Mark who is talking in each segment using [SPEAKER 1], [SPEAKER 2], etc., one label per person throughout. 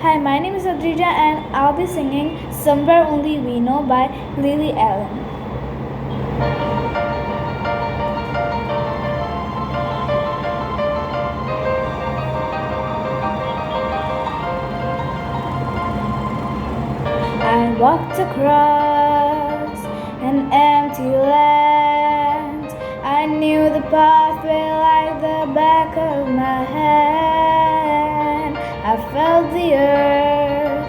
[SPEAKER 1] Hi, my name is Adrija and I'll be singing Somewhere Only We Know by Lily Allen. I walked across an empty land. I knew the pathway like the back of my hand. I felt the earth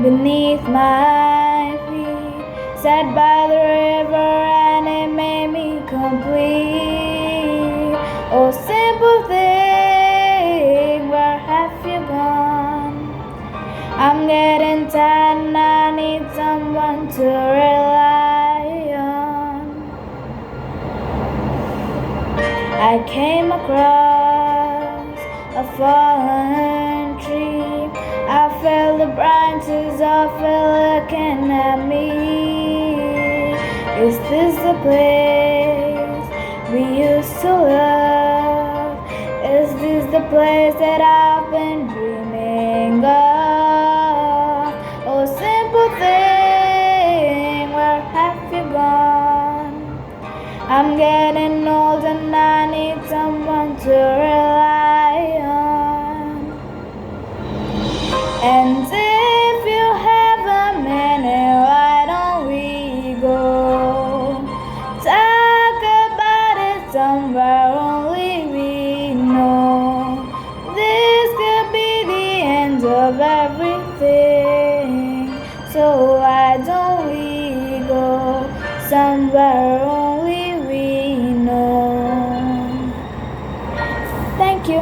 [SPEAKER 1] beneath my feet, sat by the river and it made me complete. Oh, simple thing, where have you gone? I'm getting tired and I need someone to rely on. I came across a fallen tree. I felt the branches of it looking at me. Is this the place we used to love? Is this the place that I've been dreaming of? Oh, simple thing, where have you gone? I'm getting old and I need someone to rely on. And if you have a minute, why don't we go talk about it somewhere only we know? This could be the end of everything, so why don't we go somewhere only we know? Thank you.